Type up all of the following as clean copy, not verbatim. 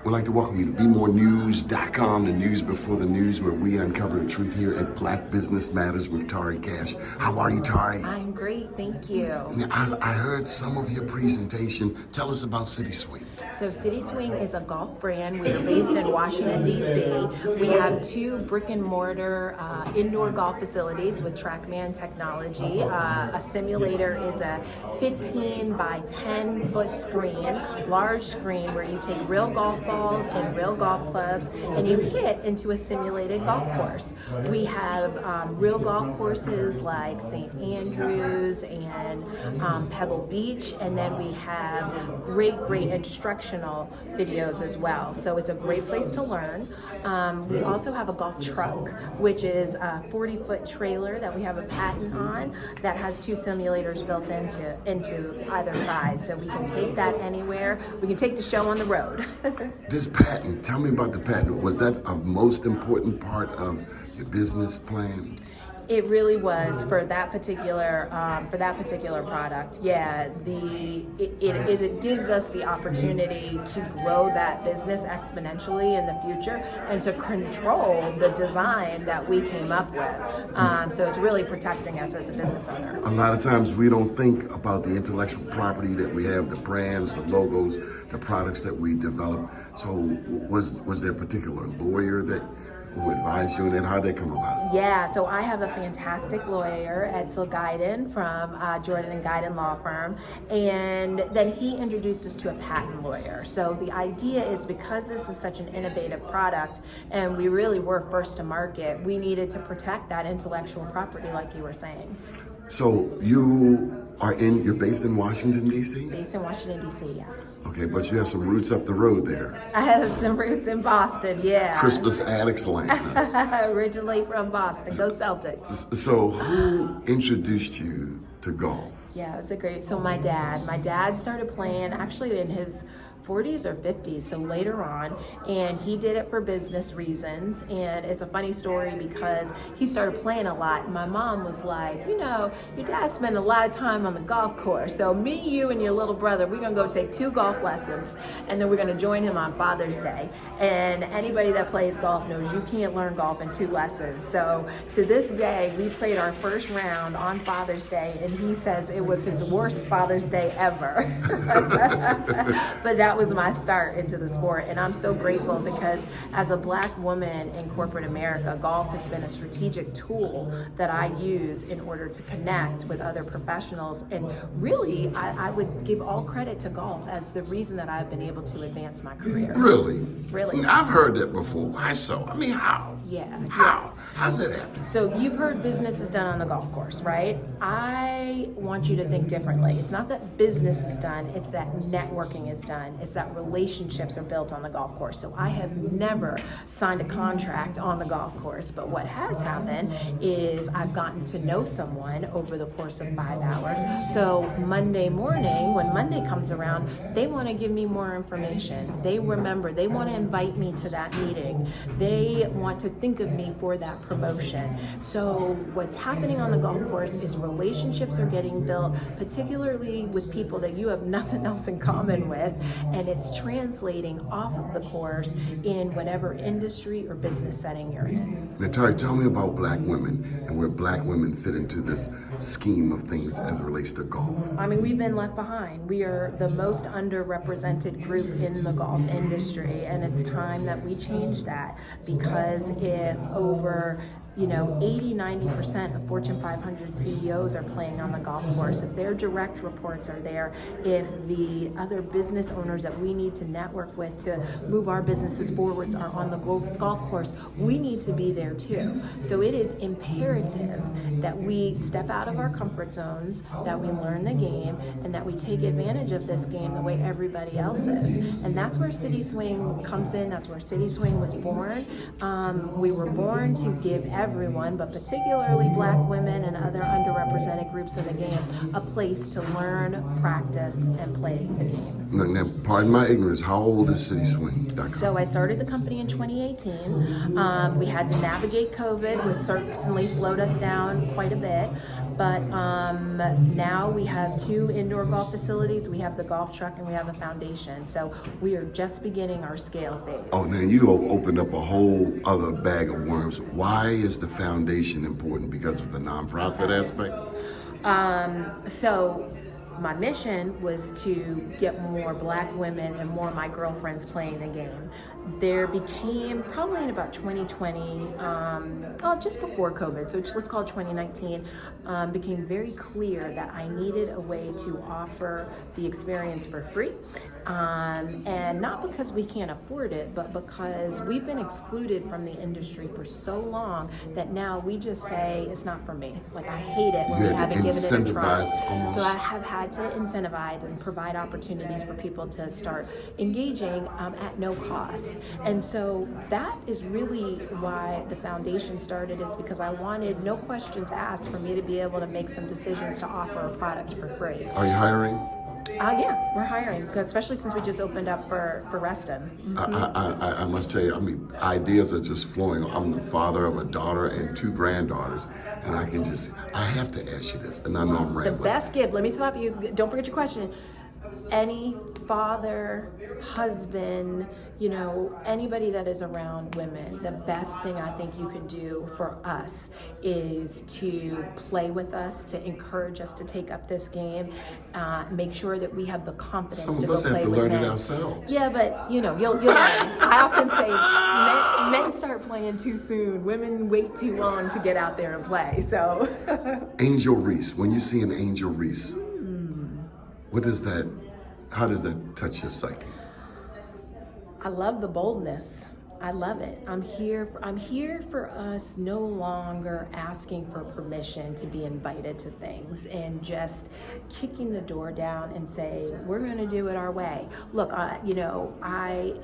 We'd like to welcome you to BeMoreNews.com, the news before the news, where we uncover the truth here at Black Business Matters with Tari Cash. How are you, Tari? I'm great, thank you. I heard some of your presentation. Tell us about City Swing. So City Swing is a golf brand. We are based in Washington, D.C. We have 2 brick and mortar indoor golf facilities with TrackMan technology. A simulator is a 15 by 10 foot screen, large screen where you take real golf balls and real golf clubs and you hit into a simulated golf course. We have real golf courses like St. Andrews and Pebble Beach, and then we have great instructional videos as well. So it's a great place to learn. We also have a golf truck, which is a 40-foot trailer that we have a patent on that has 2 simulators built into either side. So we can take that anywhere. We can take the show on the road. This patent, tell me about the patent. Was that a most important part of your business plan? It really was for that particular product. Yeah, it gives us the opportunity to grow that business exponentially in the future and to control the design that we came up with. So it's really protecting us as a business owner. A lot of times we don't think about the intellectual property that we have, the brands, the logos, the products that we develop. So was there a particular lawyer who advised you, and then how'd that come about? Yeah, so I have a fantastic lawyer, Edsel Guyden from Jordan & Guyden Law Firm, and then he introduced us to a patent lawyer. So the idea is, because this is such an innovative product and we really were first to market, we needed to protect that intellectual property like you were saying. So you're based in Washington, D.C.? Based in Washington, D.C., yes. Okay, but you have some roots up the road there. I have some roots in Boston, yeah. Crispus Attucks land. Originally from Boston. Go Celtics. So who introduced you to golf? Yeah, it's so my dad started playing actually in his 40s or 50s, so later on, and he did it for business reasons. And it's a funny story because he started playing a lot, and my mom was like, your dad spent a lot of time on the golf course, so me, you, and your little brother, we're gonna go take 2 golf lessons, and then we're gonna join him on Father's Day. And anybody that plays golf knows you can't learn golf in 2 lessons. So to this day, we played our first round on Father's Day, and he says it was his worst Father's Day ever. But that was my start into the sport, and I'm so grateful because as a Black woman in corporate America, golf has been a strategic tool that I use in order to connect with other professionals. And really, I would give all credit to golf as the reason that I've been able to advance my career. Really? Really. I've heard that before. Why so? I mean, how? Yeah. How? How's that happen? So you've heard business is done on the golf course, right? I want you to think differently. It's not that business is done, it's that networking is done. It's that relationships are built on the golf course. So I have never signed a contract on the golf course, but what has happened is I've gotten to know someone over the course of 5 hours. So Monday morning, when Monday comes around, they want to give me more information. They want to invite me to that meeting. They want to think of me for that promotion. So what's happening on the golf course is relationships are getting built, particularly with people that you have nothing else in common with, and it's translating off of the course in whatever industry or business setting you're in. Now, Tari, tell me about Black women and where Black women fit into this scheme of things as it relates to golf. I mean, we've been left behind. We are the most underrepresented group in the golf industry, and it's time that we change that, because if over 80-90% of Fortune 500 CEOs are playing on the golf course, if their direct reports are there, if the other business owners that we need to network with to move our businesses forwards are on the golf course, we need to be there too. So it is imperative that we step out of our comfort zones, that we learn the game, and that we take advantage of this game the way everybody else is. And that's where City Swing comes in. That's where City Swing was born. We were born to give everyone, but particularly Black women and other underrepresented groups in the game, a place to learn, practice, and play the game. Now, pardon my ignorance, how old is CitySwing.com? So I started the company in 2018. We had to navigate COVID, which certainly slowed us down quite a bit. But now we have 2 indoor golf facilities. We have the golf truck and we have a foundation. So we are just beginning our scale phase. Oh, now you opened up a whole other bag of worms. Why is the foundation important? Because of the nonprofit aspect? So my mission was to get more Black women and more of my girlfriends playing the game. There became, probably in about 2020, just before COVID, so let's call it 2019, became very clear that I needed a way to offer the experience for free. And not because we can't afford it, but because we've been excluded from the industry for so long that now we just say it's not for me. It's like I hate it when we haven't given it a try. So I have had to incentivize and provide opportunities for people to start engaging at no cost. And so that is really why the foundation started, is because I wanted no questions asked for me to be able to make some decisions to offer a product for free. Are you hiring? Yeah, we're hiring, because especially since we just opened up for Reston. I must tell you, I mean, ideas are just flowing. I'm the father of a daughter and 2 granddaughters, and I have to ask you this, and I know I'm rambling. The best gift, let me stop you, don't forget your question. Any father, husband, anybody that is around women, the best thing I think you can do for us is to play with us, to encourage us to take up this game, make sure that we have the confidence to go play with men. Some of us have to learn it ourselves. Yeah, but you'll learn. I often say men start playing too soon. Women wait too long to get out there and play. So Angel Reese, when you see an angel Reese, what is that? How does that touch your psyche? I love the boldness. I love it. I'm here for us no longer asking for permission to be invited to things and just kicking the door down and say, we're going to do it our way. Look, I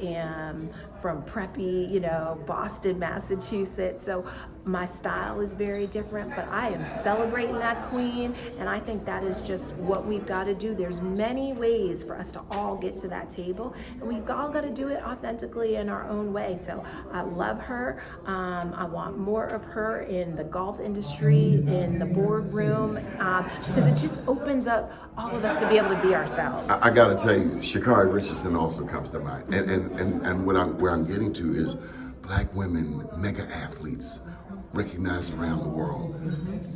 am from preppy, Boston, Massachusetts. So my style is very different, but I am celebrating that queen. And I think that is just what we've got to do. There's many ways for us to all get to that table, and we've all got to do it authentically in our own way. So I love her. I want more of her in the golf industry, in the boardroom, because it just opens up all of us to be able to be ourselves. I got to tell you, Sha'Carri Richardson also comes to mind. And where I'm getting to is Black women, mega athletes, recognized around the world.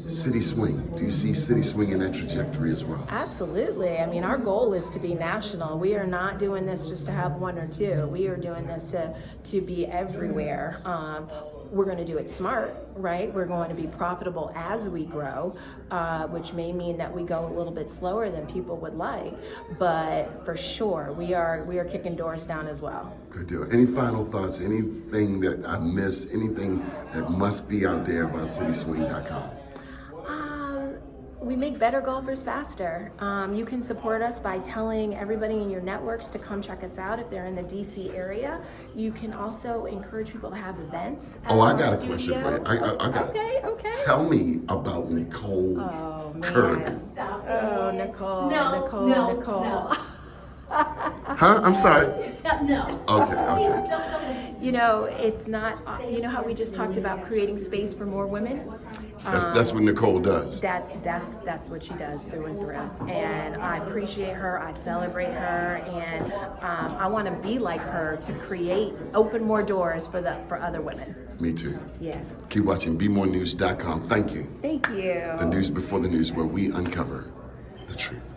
City Swing, do you see City Swing in that trajectory as well? Absolutely. I mean, our goal is to be national. We are not doing this just to have 1 or 2. We are doing this to be everywhere. We're going to do it smart, right? We're going to be profitable as we grow, which may mean that we go a little bit slower than people would like. But for sure, we are kicking doors down as well. Good deal. Any final thoughts? Anything that I missed? Anything that must be out there about cityswing.com? We make better golfers faster. You can support us by telling everybody in your networks to come check us out if they're in the DC area. You can also encourage people to have events. I got a question for you. I got it. Okay. Tell me about Nicole Kirby. Oh, Nicole. Huh? I'm sorry. No. Okay. It's not, how we just talked about creating space for more women? That's what Nicole does. That's what she does through and through. And I appreciate her, I celebrate her, and I want to be like her to open more doors for other women. Me too. Yeah. Keep watching BeMoreNews.com. Thank you. Thank you. The news before the news, where we uncover the truth.